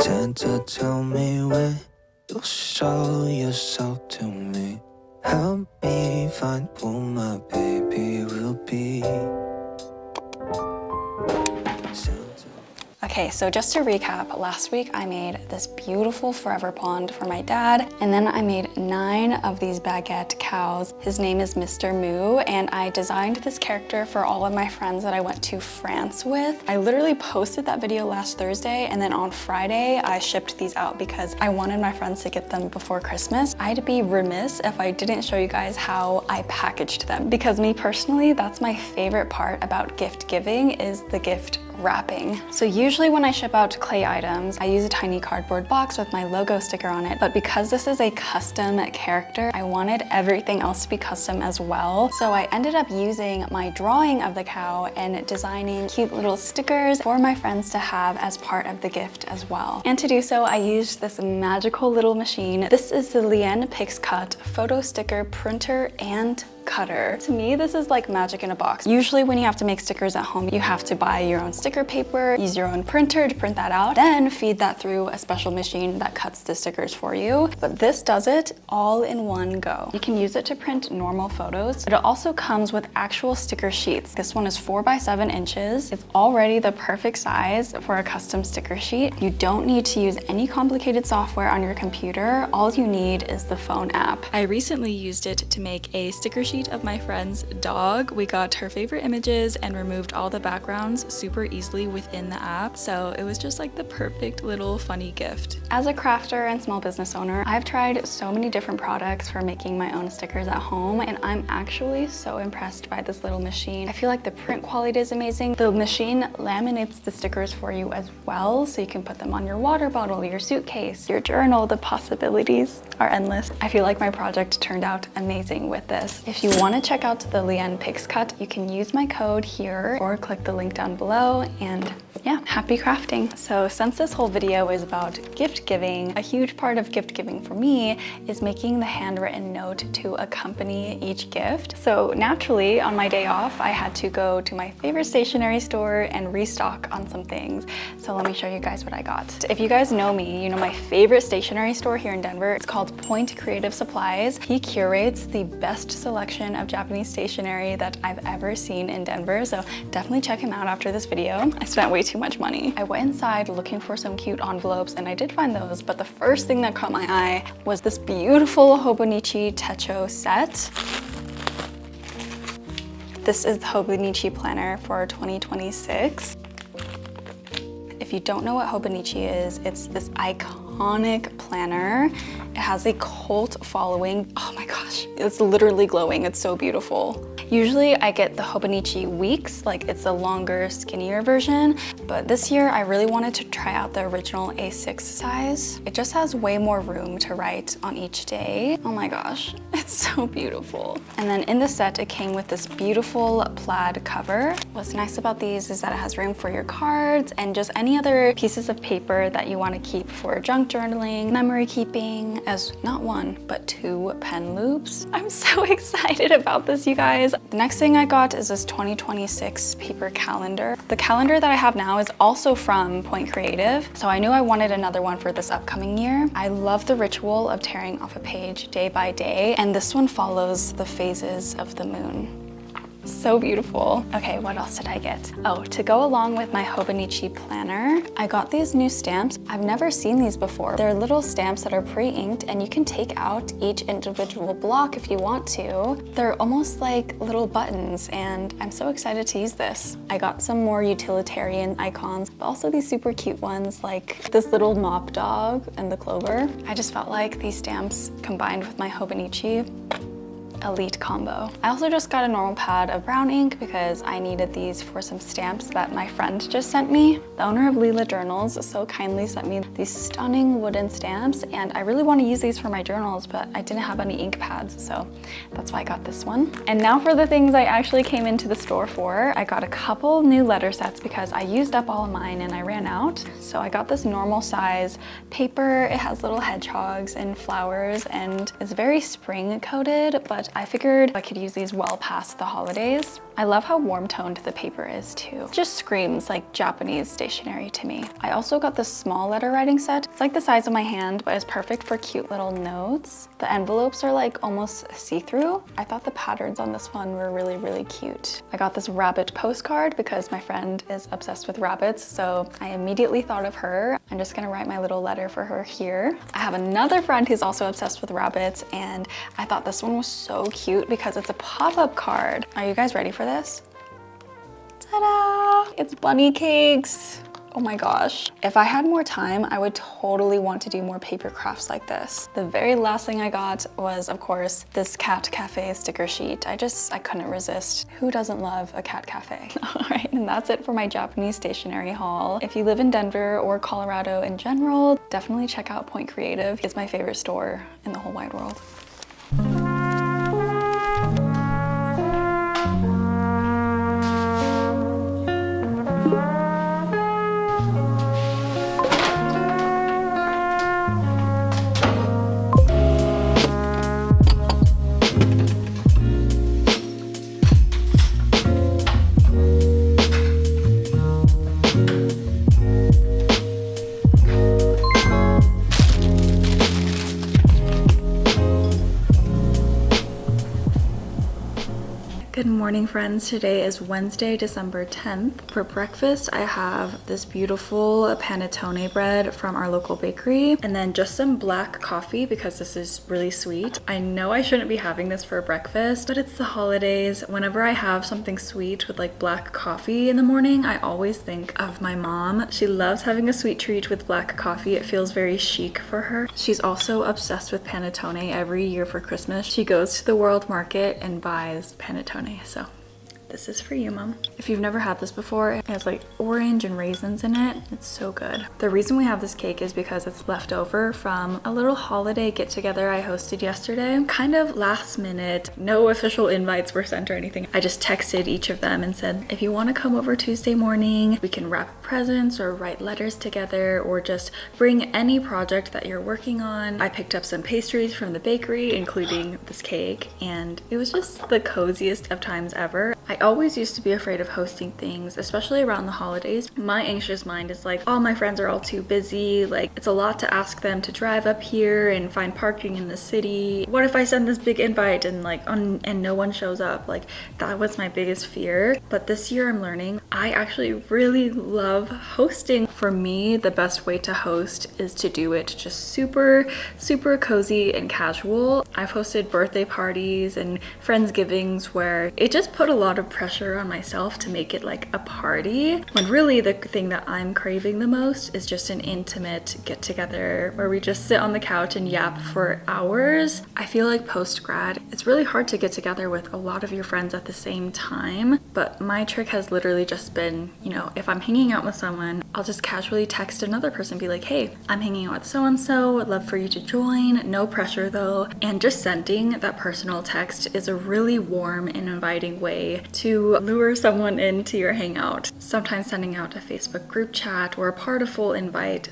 Santa, tell me when you'll show yourself to me. Help me find who my baby will be. Okay, so just to recap, last week I made this beautiful forever pond for my dad, and then I made 9 of these baguette cows. His name is Mr. Moo, and I designed this character for all of my friends that I went to France with. I literally posted that video last Thursday, and then on Friday I shipped these out because I wanted my friends to get them before Christmas. I'd be remiss if I didn't show you guys how I packaged them, because me personally, that's my favorite part about gift giving, is the gift wrapping. So usually when I ship out clay items, I use a tiny cardboard box with my logo sticker on it, but because this is a custom character, I wanted everything else to be custom as well. So I ended up using my drawing of the cow and designing cute little stickers for my friends to have as part of the gift as well. And to do so, I used this magical little machine. This is the Liene PixCut photo sticker printer and cutter. To me, this is like magic in a box. Usually when you have to make stickers at home, you have to buy your own sticker paper, use your own printer to print that out, then feed that through a special machine that cuts the stickers for you. But this does it all in one go. You can use it to print normal photos, but it also comes with actual sticker sheets. This one is 4 by 7 inches. It's already the perfect size for a custom sticker sheet. You don't need to use any complicated software on your computer. All you need is the phone app. I recently used it to make a sticker sheet of my friend's dog. We got her favorite images and removed all the backgrounds super easily within the app, so it was just like the perfect little funny gift. As a crafter and small business owner, I've tried so many different products for making my own stickers at home, and I'm actually so impressed by this little machine. I feel like the print quality is amazing. The machine laminates the stickers for you as well, so you can put them on your water bottle, your suitcase, your journal. The possibilities are endless. I feel like my project turned out amazing with this. If you want to check out the Liene PixCut, you can use my code here or click the link down below, and yeah, happy crafting. So since this whole video is about gift giving, a huge part of gift giving for me is making the handwritten note to accompany each gift. So naturally, on my day off, I had to go to my favorite stationery store and restock on some things. So let me show you guys what I got. If you guys know me, you know my favorite stationery store here in Denver. It's called Point Creative Supplies. He curates the best selection of Japanese stationery that I've ever seen in Denver, so definitely check him out after this video. I spent way too much money. I went inside looking for some cute envelopes, and I did find those, but the first thing that caught my eye was this beautiful Hobonichi Techo set. This is the Hobonichi planner for 2026. If you don't know what Hobonichi is, it's this iconic planner. It has a cult following. Oh my gosh, it's literally glowing. It's so beautiful. Usually I get the Hobonichi Weeks, like it's a longer, skinnier version, but this year I really wanted to try out the original A6 size. It just has way more room to write on each day. Oh my gosh, it's so beautiful. And then in the set, it came with this beautiful plaid cover. What's nice about these is that it has room for your cards and just any other pieces of paper that you want to keep for junk journaling, memory keeping, as not 1, but 2 pen loops. I'm so excited about this, you guys. The next thing I got is this 2026 paper calendar. The calendar that I have now is also from Point Creative, so I knew I wanted another one for this upcoming year. I love the ritual of tearing off a page day by day, and this one follows the phases of the moon. So beautiful. Okay, what else did I get? Oh, to go along with my Hobonichi planner, I got these new stamps. I've never seen these before. They're little stamps that are pre-inked, and you can take out each individual block if you want to. They're almost like little buttons, and I'm so excited to use this. I got some more utilitarian icons, but also these super cute ones like this little mop dog and the clover. I just felt like these stamps combined with my Hobonichi, elite combo. I also just got a normal pad of brown ink because I needed these for some stamps that my friend just sent me. The owner of Lila Journals so kindly sent me these stunning wooden stamps, and I really want to use these for my journals, but I didn't have any ink pads, so that's why I got this one. And now for the things I actually came into the store for. I got a couple new letter sets because I used up all of mine and I ran out. So I got this normal size paper. It has little hedgehogs and flowers, and it's very spring coated, but but I figured I could use these well past the holidays. I love how warm toned the paper is too. It just screams like Japanese stationery to me. I also got this small letter writing set. It's like the size of my hand, but it's perfect for cute little notes. The envelopes are like almost see-through. I thought the patterns on this one were really, really cute. I got this rabbit postcard because my friend is obsessed with rabbits, so I immediately thought of her. I'm just gonna write my little letter for her here. I have another friend who's also obsessed with rabbits, and I thought this one was so cute because it's a pop-up card. Are you guys ready for this? Ta-da! It's bunny cakes. Oh my gosh. If I had more time, I would totally want to do more paper crafts like this. The very last thing I got was, of course, this cat cafe sticker sheet. I couldn't resist. Who doesn't love a cat cafe? All right, and that's it for my Japanese stationery haul. If you live in Denver or Colorado in general, definitely check out Point Creative. It's my favorite store in the whole wide world. Good morning, friends. Today is Wednesday, December 10th. For breakfast, I have this beautiful panettone bread from our local bakery, and then just some black coffee because this is really sweet. I know I shouldn't be having this for breakfast, but it's the holidays. Whenever I have something sweet with like black coffee in the morning, I always think of my mom. She loves having a sweet treat with black coffee. It feels very chic for her. She's also obsessed with panettone. Every year for Christmas, she goes to the World Market and buys panettone. So this is for you, Mom. If you've never had this before, it has like orange and raisins in it. It's so good. The reason we have this cake is because it's left over from a little holiday get-together I hosted yesterday. Kind of last minute, no official invites were sent or anything. I just texted each of them and said, if you want to come over Tuesday morning, we can wrap presents or write letters together or just bring any project that you're working on. I picked up some pastries from the bakery, including this cake, and it was just the coziest of times ever. I always used to be afraid of hosting things, especially around the holidays. My anxious mind is like, all my friends are all too busy. Like, it's a lot to ask them to drive up here and find parking in the city. What if I send this big invite and and no one shows up? Like, that was my biggest fear. But this year I'm learning I actually really love hosting. For me, the best way to host is to do it just super cozy and casual. I've hosted birthday parties and friendsgivings where it just put a lot of pressure on myself to make it like a party, when really the thing that I'm craving the most is just an intimate get together where we just sit on the couch and yap for hours. I feel like post-grad, it's really hard to get together with a lot of your friends at the same time, but my trick has literally just been, you know, if I'm hanging out with someone, I'll just casually text another person, be like, hey, I'm hanging out with so-and-so, I'd love for you to join, no pressure though. And just sending that personal text is a really warm and inviting way to lure someone into your hangout. Sometimes sending out a Facebook group chat or a part of full invite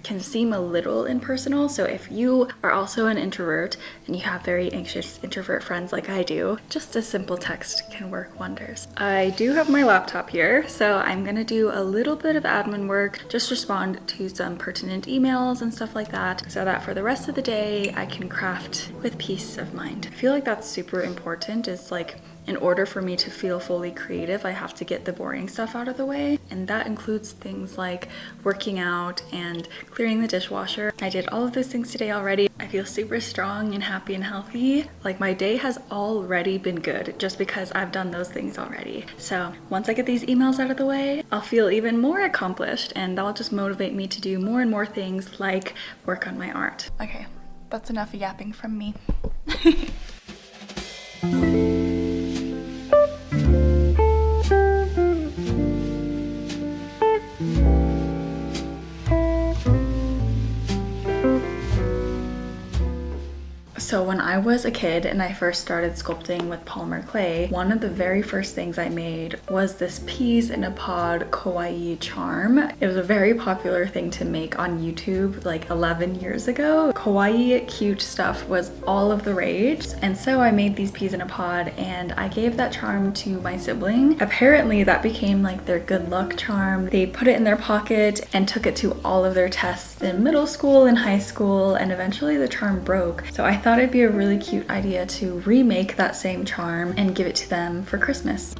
can seem a little impersonal. So if you are also an introvert and you have very anxious introvert friends like I do, just a simple text can work wonders. I do have my laptop here, so I'm gonna do a little bit of admin work, just respond to some pertinent emails and stuff like that, so that for the rest of the day I can craft with peace of mind. I feel like that's super important. Is like, in order for me to feel fully creative, I have to get the boring stuff out of the way. And that includes things like working out and clearing the dishwasher. I did all of those things today already. I feel super strong and happy and healthy. Like, my day has already been good just because I've done those things already. So once I get these emails out of the way, I'll feel even more accomplished, and that'll just motivate me to do more and more things like work on my art. Okay, that's enough yapping from me. So when I was a kid and I first started sculpting with polymer clay, one of the very first things I made was this peas in a pod kawaii charm. It was a very popular thing to make on YouTube like 11 years ago. Kawaii cute stuff was all of the rage, and so I made these peas in a pod and I gave that charm to my sibling. Apparently that became like their good luck charm. They put it in their pocket and took it to all of their tests in middle school and high school, and eventually the charm broke. So I thought it'd be a really cute idea to remake that same charm and give it to them for Christmas.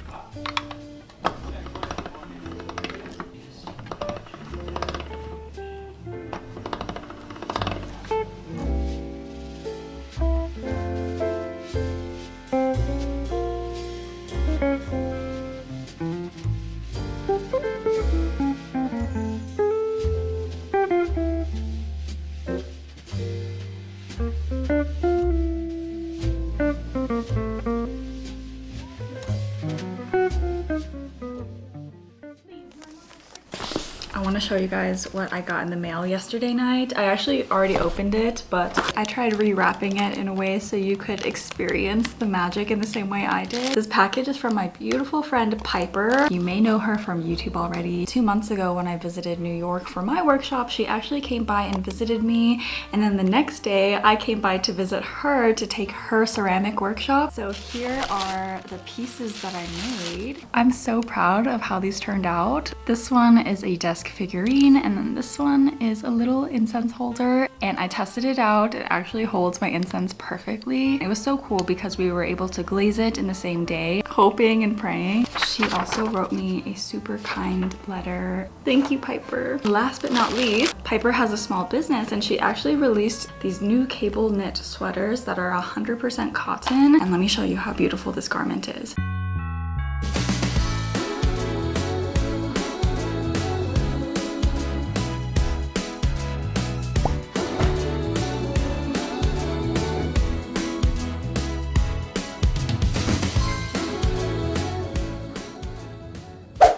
I want to show you guys what I got in the mail yesterday night. I actually already opened it, but I tried rewrapping it in a way so you could experience the magic in the same way I did. This package is from my beautiful friend Piper. You may know her from YouTube already. 2 months ago when I visited New York for my workshop, she actually came by and visited me, and then the next day I came by to visit her to take her ceramic workshop. So here are the pieces that I made. I'm so proud of how these turned out. This one is a desk figurine, and then this one is a little incense holder, and I tested it out. It actually holds my incense perfectly. It was so cool because we were able to glaze it in the same day, hoping and praying. She also wrote me a super kind letter. Thank you, Piper. Last but not least, Piper has a small business, and she actually released these new cable knit sweaters that are 100% cotton, and let me show you how beautiful this garment is.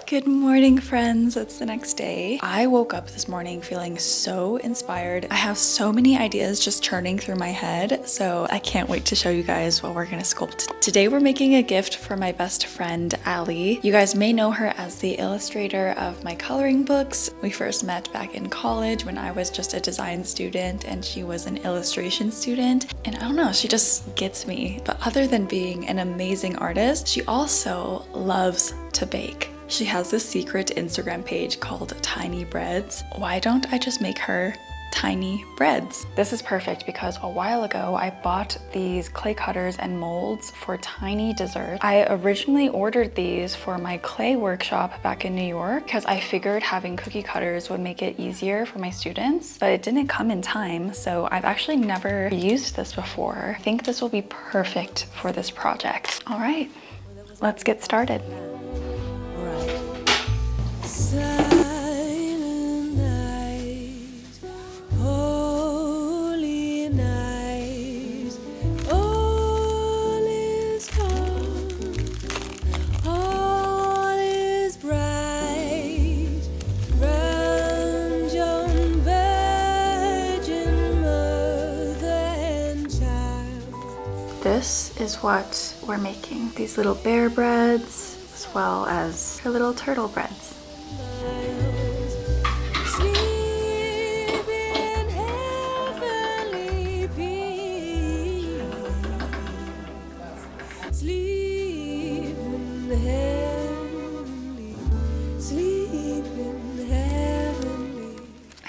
Good morning, friends. It's the next day. I woke up this morning feeling so inspired. I have so many ideas just churning through my head, so I can't wait to show you guys what we're gonna sculpt. Today we're making a gift for my best friend, Allie. You guys may know her as the illustrator of my coloring books. We first met back in college when I was just a design student and she was an illustration student. And I don't know, she just gets me. But other than being an amazing artist, she also loves to bake. She has this secret Instagram page called Tiny Breads. Why don't I just make her tiny breads? This is perfect because a while ago I bought these clay cutters and molds for tiny desserts. I originally ordered these for my clay workshop back in New York because I figured having cookie cutters would make it easier for my students, but it didn't come in time, so I've actually never used this before. I think this will be perfect for this project. All right, let's get started. Silent night, holy night, all is calm, all is bright, round yon virgin mother and child. This is what we're making. These little bear breads, as well as her little turtle breads.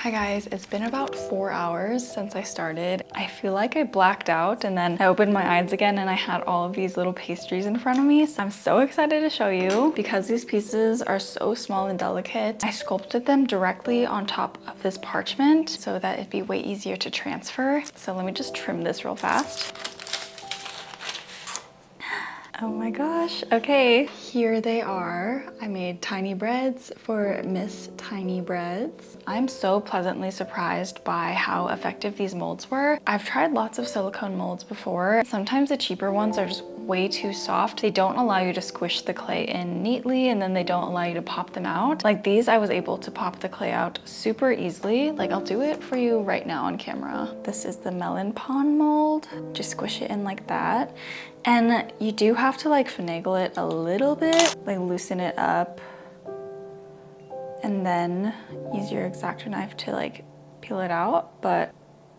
Hi guys, it's been about 4 hours since I started. I feel like I blacked out and then I opened my eyes again and I had all of these little pastries in front of me. So I'm so excited to show you because these pieces are so small and delicate. I sculpted them directly on top of this parchment so that it'd be way easier to transfer. So let me just trim this real fast. Oh my gosh, okay. Here they are. I made tiny breads for Miss Tiny Breads. I'm so pleasantly surprised by how effective these molds were. I've tried lots of silicone molds before. Sometimes the cheaper ones are just way too soft. They don't allow you to squish the clay in neatly, and then they don't allow you to pop them out. Like these, I was able to pop the clay out super easily. Like I'll do it for you right now on camera. This is the melon pond mold. Just squish it in like that. And you do have to like finagle it a little bit, like loosen it up, and then use your X-Acto knife to like peel it out. But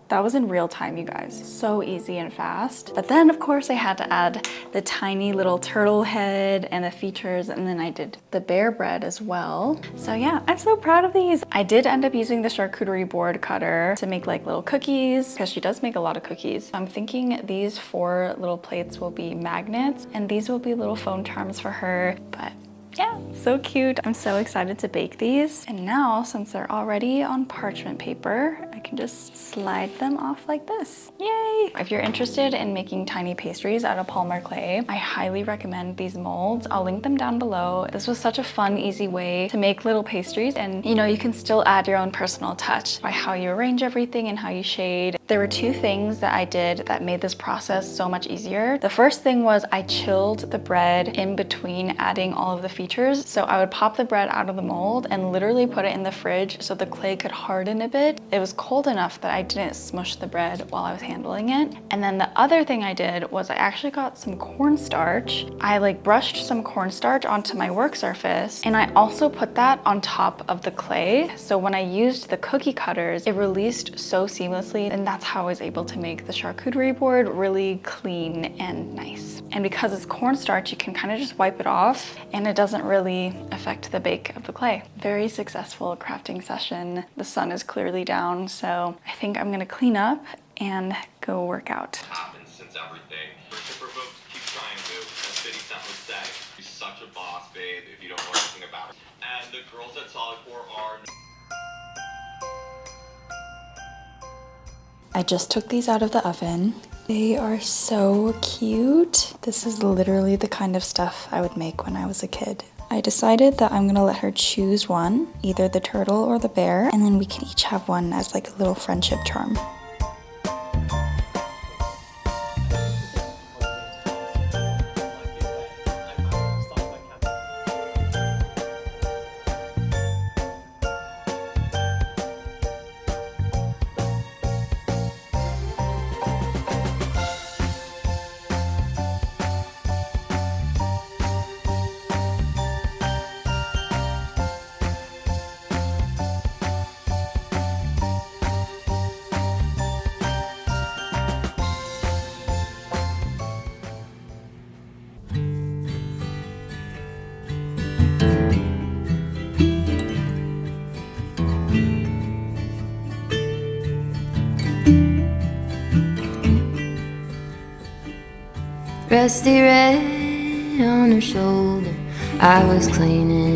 that was in real time, you guys. So easy and fast. But then of course I had to add the tiny little turtle head and the features, and then I did the bear bread as well. So yeah, I'm so proud of these. I did end up using the charcuterie board cutter to make like little cookies, because she does make a lot of cookies. I'm thinking these 4 little plates will be magnets, and these will be little phone charms for her. But yeah, so cute. I'm so excited to bake these. And now, since they're already on parchment paper, I can just slide them off like this. Yay! If you're interested in making tiny pastries out of polymer clay, I highly recommend these molds. I'll link them down below. This was such a fun, easy way to make little pastries, and you know, you can still add your own personal touch by how you arrange everything and how you shade. There were 2 things that I did that made this process so much easier. The first thing was I chilled the bread in between adding all of the features. So I would pop the bread out of the mold and literally put it in the fridge so the clay could harden a bit. It was cold enough that I didn't smush the bread while I was handling it. And then the other thing I did was I actually got some cornstarch. I like brushed some cornstarch onto my work surface, and I also put that on top of the clay. So when I used the cookie cutters, it released so seamlessly, and that's how I was able to make the charcuterie board really clean and nice. And because it's cornstarch, you can kind of just wipe it off, and it doesn't really affect the bake of the clay. Very successful crafting session. The sun is clearly down, so I think I'm gonna clean up and go work out. Happens since everything. If provoked, keep trying to. As 50 Cent would say, you're such a boss, babe, if you don't know anything about it. And the girls at Solid Core are... I just took these out of the oven. They are so cute. This is literally the kind of stuff I would make when I was a kid. I decided that I'm gonna let her choose one, either the turtle or the bear, and then we can each have one as like a little friendship charm. Rusty red on her shoulder, I was cleaning